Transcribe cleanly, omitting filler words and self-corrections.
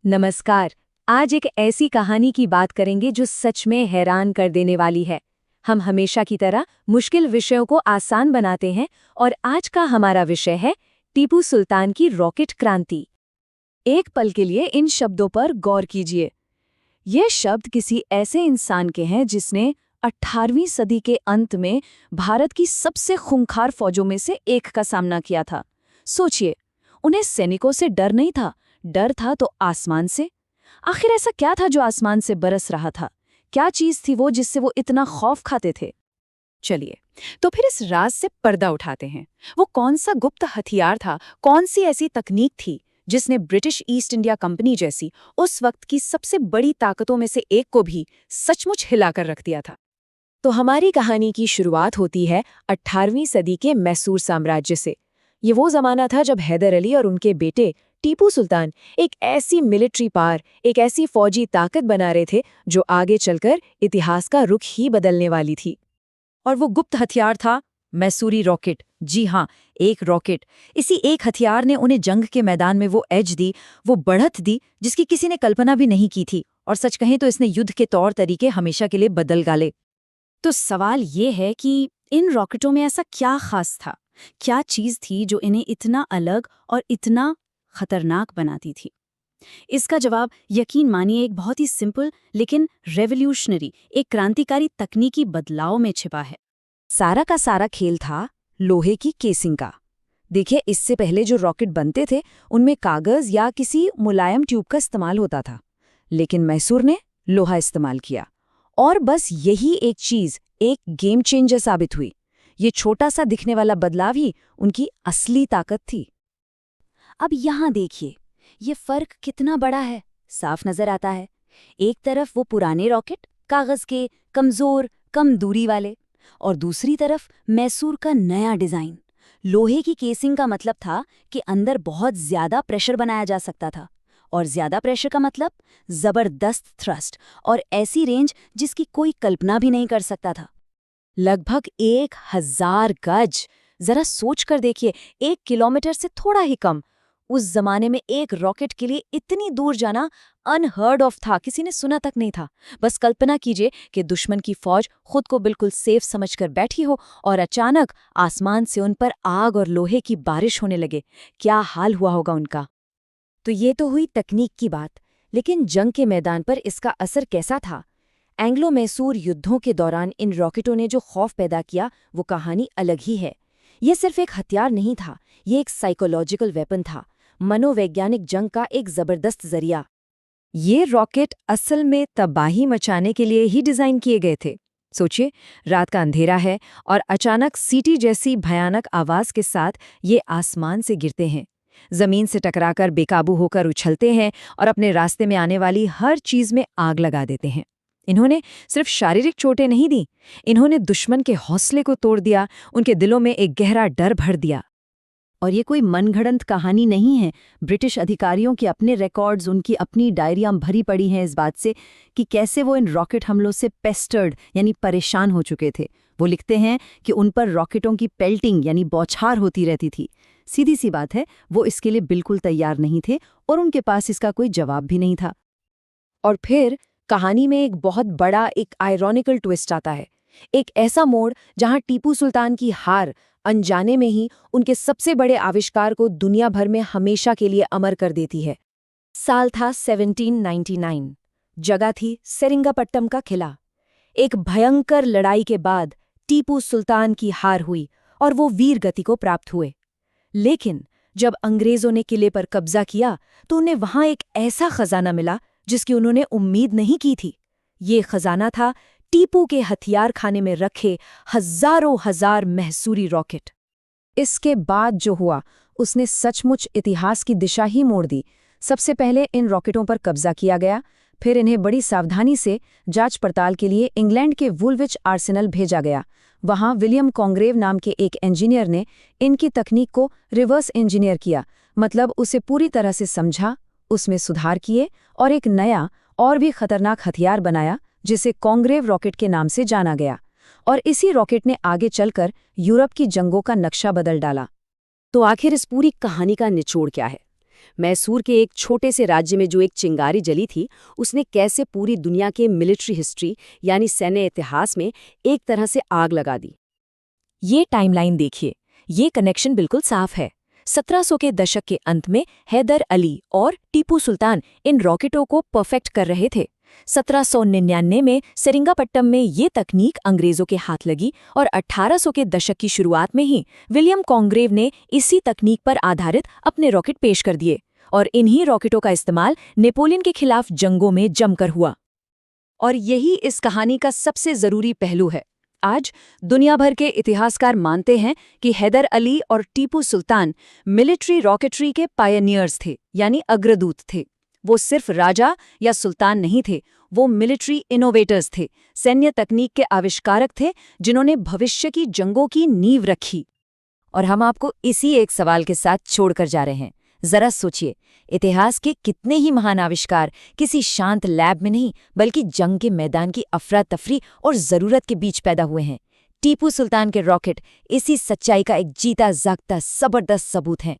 नमस्कार। आज एक ऐसी कहानी की बात करेंगे जो सच में हैरान कर देने वाली है। हम हमेशा की तरह मुश्किल विषयों को आसान बनाते हैं और आज का हमारा विषय है टीपू सुल्तान की रॉकेट क्रांति। एक पल के लिए इन शब्दों पर गौर कीजिए। ये शब्द किसी ऐसे इंसान के हैं जिसने 18वीं सदी के अंत में भारत की सबसे खूंखार फौजों में से एक का सामना किया था। सोचिए, उन्हें सैनिकों से डर नहीं था, डर था तो आसमान से। आखिर ऐसा क्या था जो आसमान से बरस रहा था? क्या चीज थी वो जिससे वो इतना खौफ खाते थे? चलिए, तो फिर इस राज से पर्दा उठाते हैं। वो कौन सा गुप्त हथियार था, कौन सी ऐसी तकनीक थी जिसने ब्रिटिश ईस्ट इंडिया कंपनी जैसी उस वक्त की सबसे बड़ी ताकतों में से एक को भी सचमुच हिलाकर रख दिया था? तो हमारी कहानी की शुरुआत होती है 18वीं सदी के मैसूर साम्राज्य से। ये वो जमाना था जब हैदर अली और उनके बेटे टीपू सुल्तान एक ऐसी मिलिट्री पावर, एक ऐसी फौजी ताकत बना रहे थे जो आगे चलकर इतिहास का रुख ही बदलने वाली थी। और वो गुप्त हथियार था मैसूरी रॉकेट। जी हाँ, एक रॉकेट। इसी एक हथियार ने उन्हें जंग के मैदान में वो एज दी, वो बढ़त दी जिसकी किसी ने कल्पना भी नहीं की थी। और सच कहें तो इसने युद्ध के तौर तरीके हमेशा के लिए बदल डाले। तो सवाल ये है कि इन रॉकेटों में ऐसा क्या खास था, क्या चीज थी जो इन्हें इतना अलग और इतना खतरनाक बनाती थी? इसका जवाब यकीन मानिए एक बहुत ही सिंपल लेकिन रेवोल्यूशनरी, एक क्रांतिकारी तकनीकी बदलाव में छिपा है। सारा का सारा खेल था लोहे की केसिंग का। देखिए, इससे पहले जो रॉकेट बनते थे उनमें कागज या किसी मुलायम ट्यूब का इस्तेमाल होता था, लेकिन मैसूर ने लोहा इस्तेमाल किया। और बस यही एक चीज एक गेम चेंजर साबित हुई। ये छोटा सा दिखने वाला बदलाव ही उनकी असली ताकत थी। अब यहाँ देखिए, ये फर्क कितना बड़ा है, साफ नजर आता है। एक तरफ वो पुराने रॉकेट, कागज के, कमजोर, कम दूरी वाले, और दूसरी तरफ मैसूर का नया डिजाइन। लोहे की केसिंग का मतलब था कि अंदर बहुत ज्यादा प्रेशर बनाया जा सकता था, और ज्यादा प्रेशर का मतलब जबरदस्त थ्रस्ट और ऐसी रेंज जिसकी कोई कल्पना भी नहीं कर सकता था। लगभग 1000 गज। जरा सोच कर देखिए, 1 किलोमीटर से थोड़ा ही कम। उस जमाने में एक रॉकेट के लिए इतनी दूर जाना अनहर्ड ऑफ था, किसी ने सुना तक नहीं था। बस कल्पना कीजिए कि दुश्मन की फौज खुद को बिल्कुल सेफ समझकर बैठी हो और अचानक आसमान से उन पर आग और लोहे की बारिश होने लगे। क्या हाल हुआ होगा उनका? तो ये तो हुई तकनीक की बात, लेकिन जंग के मैदान पर इसका असर कैसा था? एंग्लो मैसूर युद्धों के दौरान इन रॉकेटों ने जो खौफ पैदा किया वो कहानी अलग ही है। ये सिर्फ एक हथियार नहीं था, ये एक साइकोलॉजिकल वेपन था, मनोवैज्ञानिक जंग का एक जबरदस्त जरिया। ये रॉकेट असल में तबाही मचाने के लिए ही डिजाइन किए गए थे। सोचिए, रात का अंधेरा है और अचानक सीटी जैसी भयानक आवाज के साथ ये आसमान से गिरते हैं, जमीन से टकराकर बेकाबू होकर उछलते हैं और अपने रास्ते में आने वाली हर चीज में आग लगा देते हैं। इन्होंने सिर्फ शारीरिक चोटें नहीं दी, इन्होंने दुश्मन के हौसले को तोड़ दिया, उनके दिलों में एक गहरा डर भर दिया। और ये कोई मनगढ़ंत कहानी नहीं है। ब्रिटिश अधिकारियों के अपने रिकॉर्ड्स, उनकी अपनी डायरियां भरी पड़ी हैं इस बात से कि कैसे वो इन रॉकेट हमलों से पेस्टर्ड यानी परेशान हो चुके थे। वो लिखते हैं कि उन पर रॉकेटों की पेल्टिंग यानी बौछार होती रहती थी। सीधी सी बात है, वो इसके लिए बिल्कुल तैयार नहीं थे और उनके पास इसका कोई जवाब भी नहीं था। और फिर कहानी में एक बहुत बड़ा, एक आयरॉनिकल ट्विस्ट आता है। एक ऐसा मोड़ जहां टीपू सुल्तान की हार अनजाने में ही उनके सबसे बड़े आविष्कार को दुनिया भर में हमेशा के लिए अमर कर देती है। साल था 1799। जगह थी सेरिंगापट्टम का किला। एक भयंकर लड़ाई के बाद टीपू सुल्तान की हार हुई और वो वीर गति को प्राप्त हुए। लेकिन जब अंग्रेजों ने किले पर कब्जा किया तो उन्हें वहां एक ऐसा खजाना मिला जिसकी उन्होंने उम्मीद नहीं की थी। ये खजाना था टीपू के हथियार खाने में रखे हजारों हजार मैसूरी रॉकेट। इसके बाद जो हुआ उसने सचमुच इतिहास की दिशा ही मोड़ दी। सबसे पहले इन रॉकेटों पर कब्जा किया गया, फिर इन्हें बड़ी सावधानी से जांच पड़ताल के लिए इंग्लैंड के वुलविच आर्सेनल भेजा गया। वहां विलियम कॉन्ग्रेव नाम के एक इंजीनियर ने इनकी तकनीक को रिवर्स इंजीनियर किया, मतलब उसे पूरी तरह से समझा, उसमें सुधार किए और एक नया और भी खतरनाक हथियार बनाया जिसे कॉन्ग्रेव रॉकेट के नाम से जाना गया। और इसी रॉकेट ने आगे चलकर यूरोप की जंगों का नक्शा बदल डाला। तो आखिर इस पूरी कहानी का निचोड़ क्या है? मैसूर के एक छोटे से राज्य में जो एक चिंगारी जली थी, उसने कैसे पूरी दुनिया के मिलिट्री हिस्ट्री यानी सैन्य इतिहास में एक तरह से आग लगा दी। ये टाइमलाइन देखिए, ये कनेक्शन बिल्कुल साफ है। 1700 के दशक के अंत में हैदर अली और टीपू सुल्तान इन रॉकेटों को परफेक्ट कर रहे थे। 1799 में सेरिंगापट्टम में ये तकनीक अंग्रेजों के हाथ लगी और 1800 के दशक की शुरुआत में ही विलियम कॉन्ग्रेव ने इसी तकनीक पर आधारित अपने रॉकेट पेश कर दिए और इन्हीं रॉकेटों का इस्तेमाल नेपोलियन के खिलाफ जंगों में जमकर हुआ। और यही इस कहानी का सबसे जरूरी पहलू है। आज दुनिया भर के इतिहासकार मानते हैं कि हैदर अली और टीपू सुल्तान मिलिट्री रॉकेटरी के पायनियर्स थे, यानी अग्रदूत थे। वो सिर्फ राजा या सुल्तान नहीं थे, वो मिलिट्री इनोवेटर्स थे, सैन्य तकनीक के आविष्कारक थे, जिन्होंने भविष्य की जंगों की नींव रखी। और हम आपको इसी एक सवाल के साथ छोड़कर जा रहे हैं। जरा सोचिए, इतिहास के कितने ही महान आविष्कार किसी शांत लैब में नहीं, बल्कि जंग के मैदान की अफरा तफरी और जरूरत के बीच पैदा हुए हैं। टीपू सुल्तान के रॉकेट इसी सच्चाई का एक जीता जागता जबरदस्त सबूत हैं।